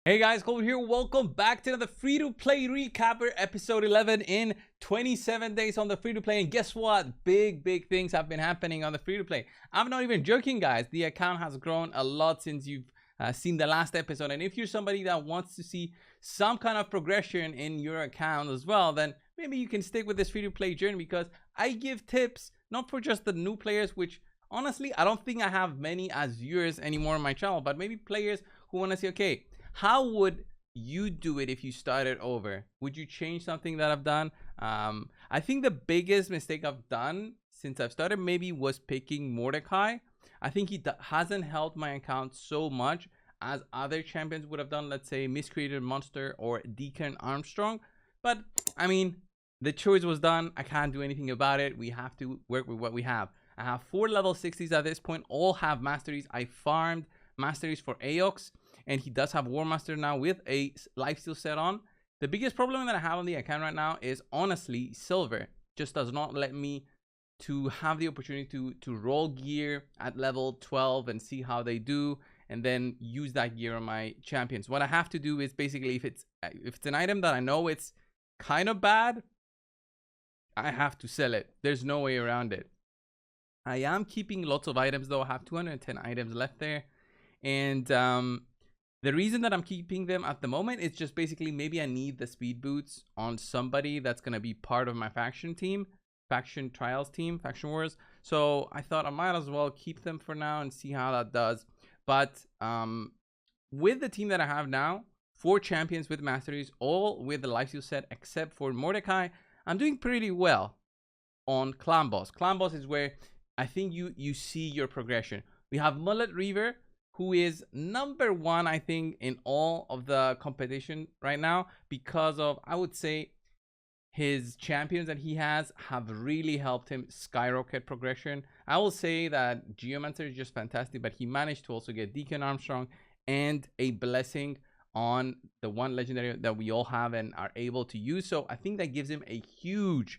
Hey guys, Cole here. Welcome back to another free-to-play recapper, episode 11 in 27 days on the free-to-play. And guess what? Big things have been happening on the free-to-play. I'm not even joking, guys. The account has grown a lot since you've seen the last episode. And if you're somebody that wants to see some kind of progression in your account as well, then maybe you can stick with this free-to-play journey, because I give tips not for just the new players, which honestly, I don't think I have many as viewers anymore on my channel, but maybe players who want to see, okay, how would you do it if you started over? Would you change something that I've done? I think the biggest mistake I've done since I've started maybe was picking Mordecai. I think he hasn't helped my account so much as other champions would have done, let's say Miscreated Monster or Deacon Armstrong. But I mean, the choice was done. I can't do anything about it. We have to work with what we have. I have 4 level 60s at this point, all have masteries. I farmed masteries for Aox, and he does have War Master now with a lifesteal set on. The biggest problem that I have on the account right now is honestly silver just does not let me to have the opportunity to roll gear at level 12 and see how they do, and then use that gear on my champions. What I have to do is basically, if it's an item that I know it's kind of bad, I have to sell it. There's no way around it. I am keeping lots of items though. I have 210 items left there, and the reason that I'm keeping them at the moment is just basically maybe I need the speed boots on somebody that's going to be part of my faction team, faction trials team, faction wars. So I thought I might as well keep them for now and see how that does. But with the team that I have now, 4 champions with masteries, all with the lifesteal set except for Mordecai, I'm doing pretty well on clan boss. Clan boss is where I think you see your progression. We have Mullet Reaver, who is number 1, I think, in all of the competition right now, because of, I would say, his champions that he has have really helped him skyrocket progression. I will say that Geomancer is just fantastic, but he managed to also get Deacon Armstrong and a blessing on the one legendary that we all have and are able to use. So I think that gives him a huge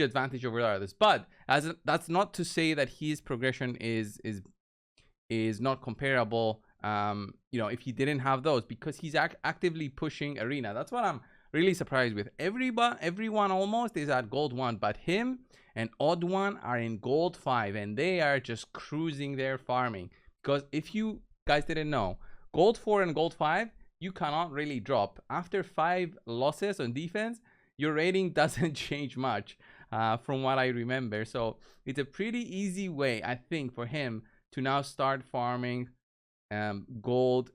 advantage over others. But that's not to say that his progression is not comparable, you know, if he didn't have those, because he's actively pushing arena. That's what I'm really surprised with. Everyone almost is at gold 1, but him and Odd One are in gold 5, and they are just cruising their farming. Because if you guys didn't know, gold 4 and gold 5, you cannot really drop. After 5 losses on defense, your rating doesn't change much, from what I remember. So it's a pretty easy way, I think, for him to now start farming gold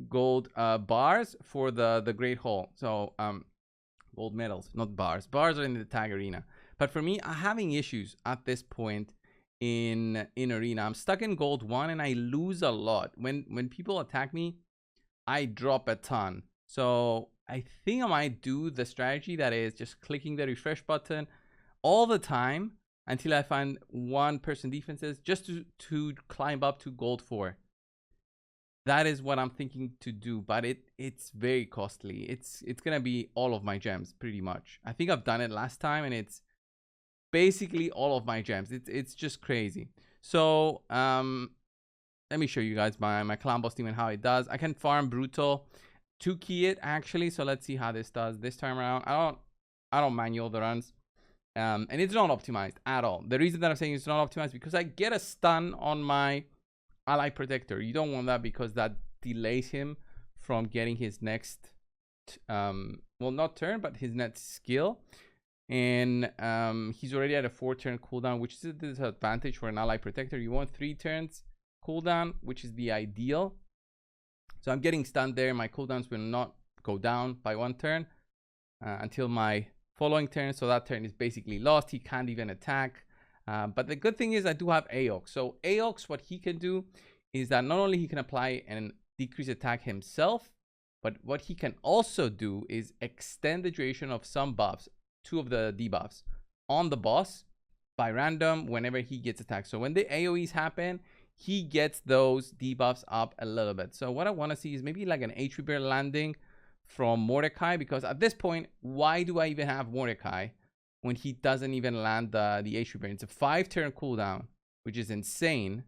bars for the Great Hall. So gold medals, not bars. Bars are in the tag arena. But for me, I'm having issues at this point in arena. I'm stuck in gold 1 and I lose a lot. When people attack me, I drop a ton. So I think I might do the strategy that is just clicking the refresh button all the time until I find 1-person defenses, just to climb up to gold 4. That is what I'm thinking to do, but it's very costly. It's gonna be all of my gems pretty much. I think I've done it last time and it's basically all of my gems. It's just crazy. So let me show you guys my clan boss team and how it does. I can farm brutal to key it actually. So let's see how this does this time around. I don't manual the runs. And it's not optimized at all. The reason that I'm saying it's not optimized because I get a stun on my ally protector. You don't want that because that delays him from getting his next, well, not turn, but his next skill. And he's already at a 4-turn cooldown, which is a disadvantage for an ally protector. You want 3 turns cooldown, which is the ideal. So I'm getting stunned there. My cooldowns will not go down by 1 turn until my following turn. So that turn is basically lost. He can't even attack. But the good thing is I do have Aox. So Aox, what he can do is that not only he can apply and decrease attack himself, but what he can also do is extend the duration of some buffs, 2 of the debuffs on the boss by random whenever he gets attacked. So when the AoEs happen, he gets those debuffs up a little bit. So what I want to see is maybe like an HP bear landing from Mordecai, because at this point, why do I even have Mordecai when he doesn't even land the HP bear? It's a 5-turn cooldown, which is insane.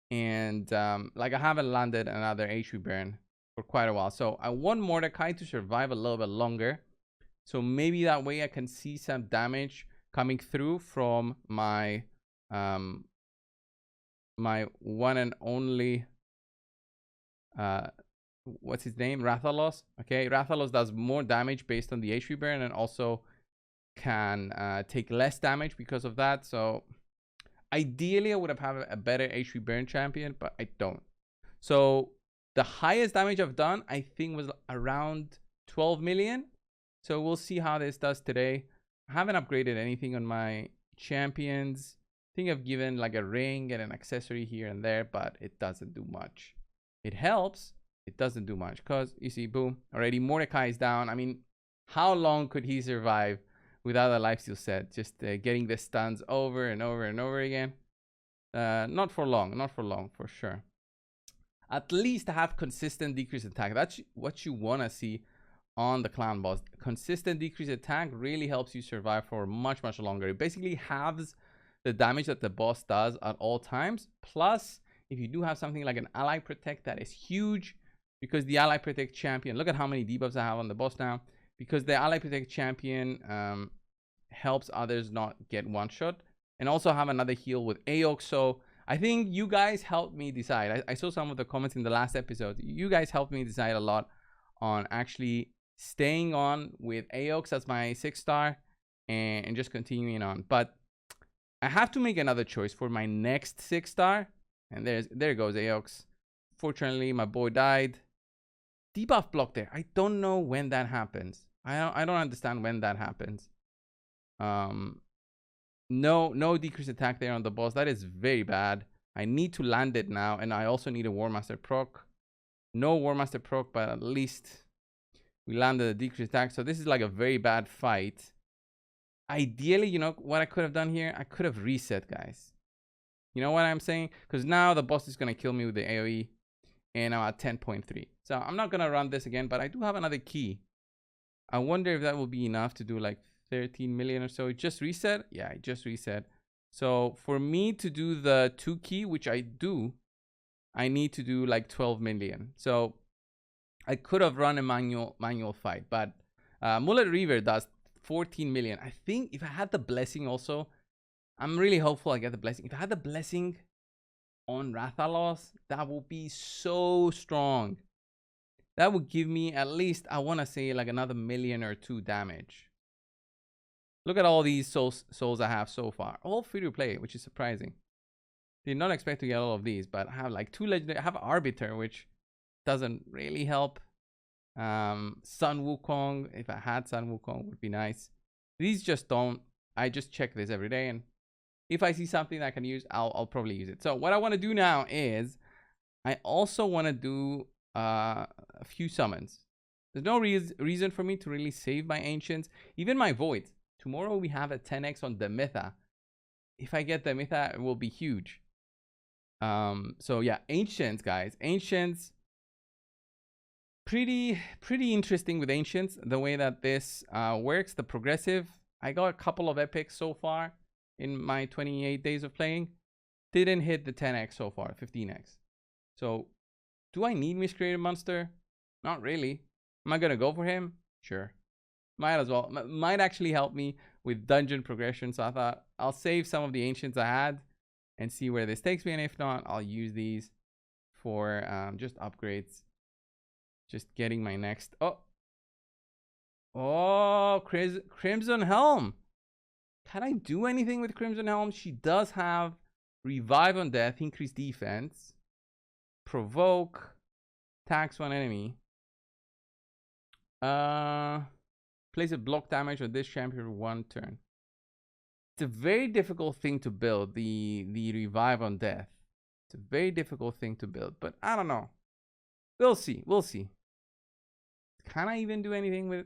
And like I haven't landed another HP burn for quite a while. So I want Mordecai to survive a little bit longer. So maybe that way I can see some damage coming through from my my one and only what's his name, Rathalos. Okay, Rathalos does more damage based on the HP burn, and also can take less damage because of that. So ideally I would have had a better HP burn champion, but I don't. So the highest damage I've done, I think, was around 12 million. So we'll see how this does today. I haven't upgraded anything on my champions. I think I've given like a ring and an accessory here and there, but it doesn't do much. It helps. It doesn't do much because you see, boom, already Mordecai is down. I mean, how long could he survive without a lifesteal set? Just getting the stuns over and over and over again. Not for long, not for long, for sure. At least have consistent decrease attack. That's what you want to see on the clan boss. Consistent decrease attack really helps you survive for much, much longer. It basically halves the damage that the boss does at all times. Plus, if you do have something like an ally protect, that is huge, because the ally protect champion, look at how many debuffs I have on the boss now, because the ally protect champion helps others not get one shot, and also have another heal with Aox. So I think you guys helped me decide. I saw some of the comments in the last episode. You guys helped me decide a lot on actually staying on with Aox as my 6-star and just continuing on. But I have to make another choice for my next 6-star. And there goes Aox. Fortunately, my boy died. Debuff block there. I don't know when that happens. I don't understand when that happens. No decrease attack there on the boss. That is very bad. I need to land it now, and I also need a War Master proc. No War Master proc, but at least we landed a decrease attack. So this is like a very bad fight. Ideally, you know what I could have done here? I could have reset, guys. You know what I'm saying? Because now the boss is going to kill me with the AoE, and I'm at 10.3. So I'm not going to run this again, but I do have another key. I wonder if that will be enough to do like 13 million or so. It just reset. Yeah, it just reset. So for me to do the 2 key, which I do, I need to do like 12 million. So I could have run a manual fight, but Mullet Reaver does 14 million. I think if I had the blessing also, I'm really hopeful I get the blessing. If I had the blessing on Rathalos, that would be so strong. That would give me at least, I want to say, like another 1 million or 2 damage. Look at all these souls I have so far. All free to play, which is surprising. Did not expect to get all of these, but I have like 2 legendary. I have Arbiter, which doesn't really help. Sun Wukong, if I had Sun Wukong, would be nice. These just don't. I just check this every day, and if I see something that I can use, I'll probably use it. So what I want to do now is I also want to do a few summons. There's no reason for me to really save my ancients, even my voids. Tomorrow we have a 10x on the Mytha. If I get the Mytha, it will be huge. So yeah, ancients, guys. Ancients, pretty interesting with ancients. The way that this works, the progressive. I got a couple of epics so far in my 28 days of playing. Didn't hit the 10x so far, 15x. So do I need Miscreated Monster? Not really. Am I gonna go for him? Sure. Might as well. Might actually help me with dungeon progression. So I thought I'll save some of the ancients I had and see where this takes me. And if not, I'll use these for just upgrades. Just getting my next. Oh, Crimson Helm. Can I do anything with Crimson Helm? She does have Revive on Death, increase defense, provoke, tax one enemy. Place a block damage on this champion for 1 turn. It's a very difficult thing to build, the Revive on Death. It's a very difficult thing to build, but I don't know. We'll see. We'll see. Can I even do anything with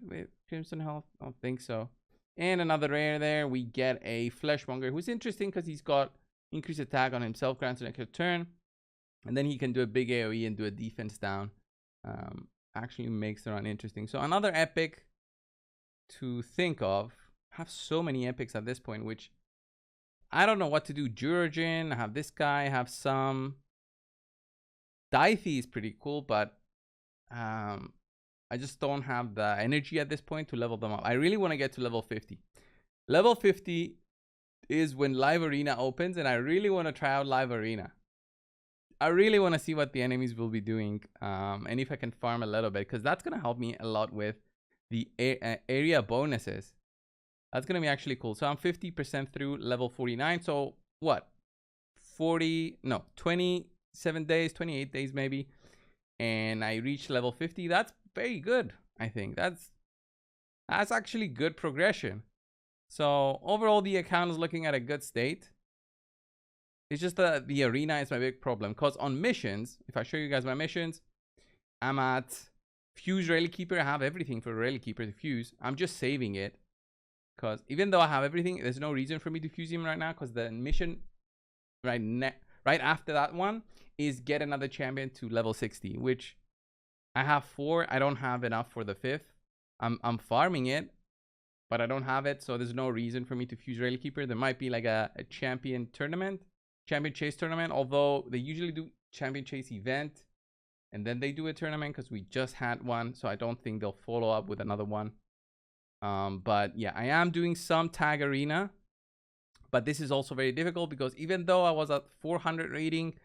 Crimson Health? I don't think so. And another rare there. We get a Fleshmonger, who's interesting because he's got increased attack on himself, grants an extra turn. And then he can do a big AoE and do a defense down. Actually makes the run interesting. So another epic to think of. I have so many epics at this point, which I don't know what to do. Jurgen, I have this guy, I have some. Dithey is pretty cool, but I just don't have the energy at this point to level them up. I really want to get to level 50. Level 50 is when Live Arena opens, and I really want to try out Live Arena. I really want to see what the enemies will be doing, and if I can farm a little bit, because that's going to help me a lot with the area bonuses. That's going to be actually cool. So I'm 50% through level 49. So what? 27 days, 28 days maybe. And I reached level 50. That's very good. I think that's actually good progression. So overall, the account is looking at a good state. It's just that the arena is my big problem. Because on missions, if I show you guys my missions, I'm at Fuse Relic Keeper. I have everything for Relic Keeper to fuse. I'm just saving it. Because even though I have everything, there's no reason for me to fuse him right now. Because the mission right after that one is get another champion to level 60. Which I have 4. I don't have enough for the 5th. I'm farming it, but I don't have it. So there's no reason for me to fuse Relic Keeper. There might be like a champion tournament. Champion Chase tournament. Although they usually do Champion Chase event. And then they do a tournament because we just had one. So I don't think they'll follow up with another one. But yeah, I am doing some tag arena, but this is also very difficult because even though I was at 400 rating,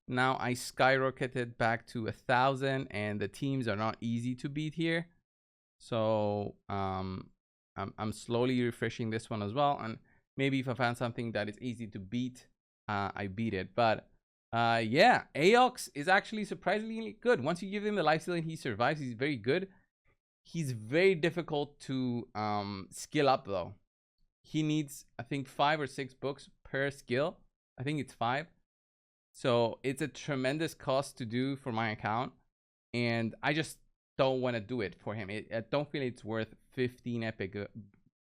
now I skyrocketed back to 1,000, and the teams are not easy to beat here. So I'm slowly refreshing this one as well, and maybe if I find something that is easy to beat, I beat it. But yeah, Aox is actually surprisingly good. Once you give him the lifesteal and he survives, he's very good. He's very difficult to skill up though. He needs, I think, 5 or 6 books per skill. I think it's 5. So it's a tremendous cost to do for my account. And I just don't want to do it for him. I don't feel it's worth 15 epic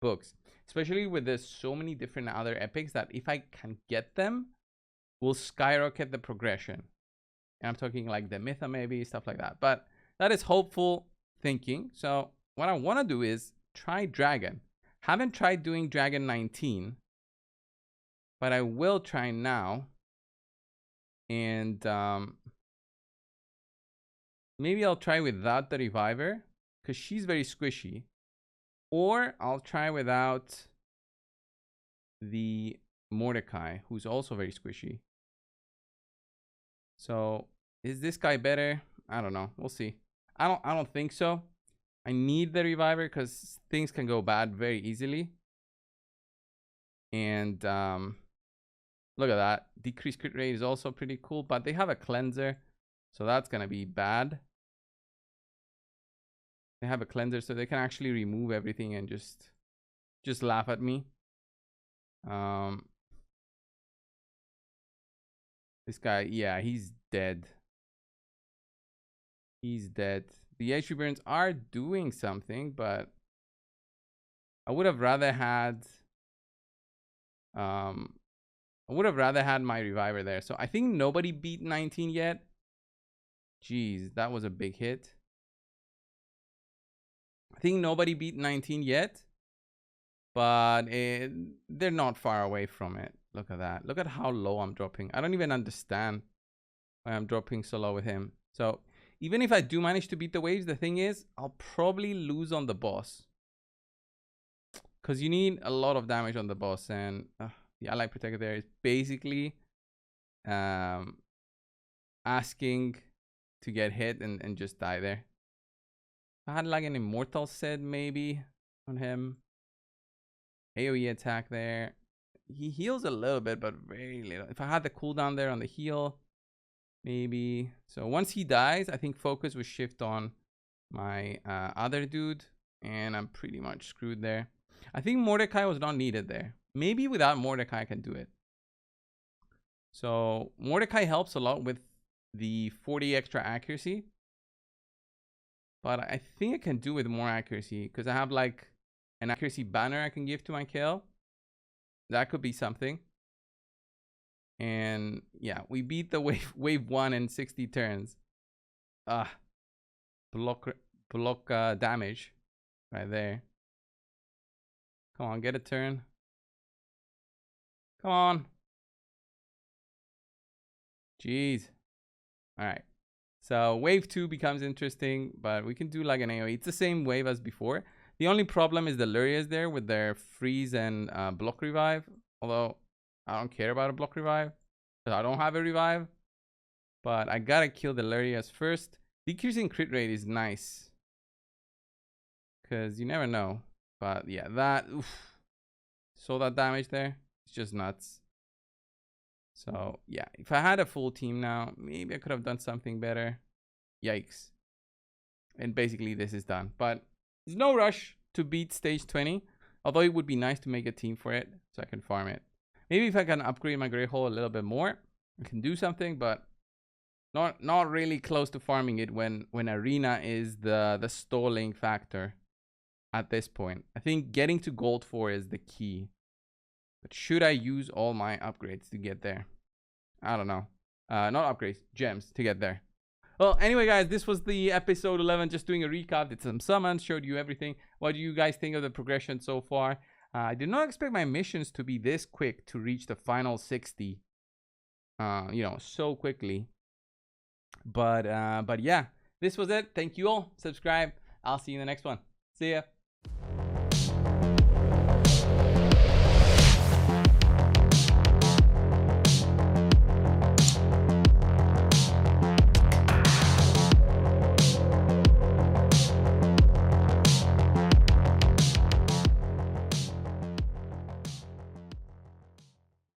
books. Especially with there's so many different other epics that if I can get them, will skyrocket the progression. And I'm talking like the Mytha maybe, stuff like that. But that is hopeful thinking. So what I want to do is try Dragon. Haven't tried doing Dragon 19, but I will try now. And maybe I'll try without the Reviver because she's very squishy. Or I'll try without the Mordecai, who's also very squishy. So is this guy better? I don't know. We'll see. I don't think so. I need the Reviver because things can go bad very easily. And look at that. Decreased crit rate is also pretty cool, but they have a cleanser, so that's gonna be bad. They have a cleanser, so they can actually remove everything and just laugh at me. This guy, yeah, he's dead. He's dead. The HP burns are doing something, but I would have rather had my Reviver there. So I think nobody beat 19 yet. Jeez, that was a big hit. I think nobody beat 19 yet, but they're not far away from it. Look at that. Look at how low I'm dropping. I don't even understand why I'm dropping so low with him. So even if I do manage to beat the waves, the thing is, I'll probably lose on the boss. Because you need a lot of damage on the boss. And the Ally Protector there is basically asking to get hit and just die there. I had like an Immortal Set maybe on him. AoE attack there. He heals a little bit, but very little. If I had the cooldown there on the heal, maybe. So once he dies, I think focus will shift on my other dude, and I'm pretty much screwed there. I think Mordecai was not needed there. Maybe without Mordecai I can do it. So Mordecai helps a lot with the 40 extra accuracy, but I think I can do with more accuracy because I have like an accuracy banner I can give to my kill. That could be something. And yeah, we beat the wave 1 in 60 turns. Block damage right there. Come on, get a turn. Come on. Jeez. All right. So wave 2 becomes interesting, but we can do like an AoE. It's the same wave as before. The only problem is the Lurias there with their freeze and block revive. Although I don't care about a block revive because I don't have a revive. But I gotta kill the Lurias first. Decreasing crit rate is nice because you never know. But yeah, that saw that damage there. It's just nuts. So yeah, if I had a full team now, maybe I could have done something better. Yikes. And basically this is done. But there's no rush to beat stage 20. Although it would be nice to make a team for it so I can farm it. Maybe if I can upgrade my Grey Hole a little bit more, I can do something, but not really close to farming it when arena is the stalling factor at this point. I think getting to gold 4 is the key. But should I use all my upgrades to get there? I don't know. Not upgrades, gems to get there. Well, anyway, guys, this was the episode 11. Just doing a recap. Did some summons, showed you everything. What do you guys think of the progression so far? I did not expect my missions to be this quick to reach the final 60. You know, so quickly. But yeah, this was it. Thank you all. Subscribe. I'll see you in the next one. See ya.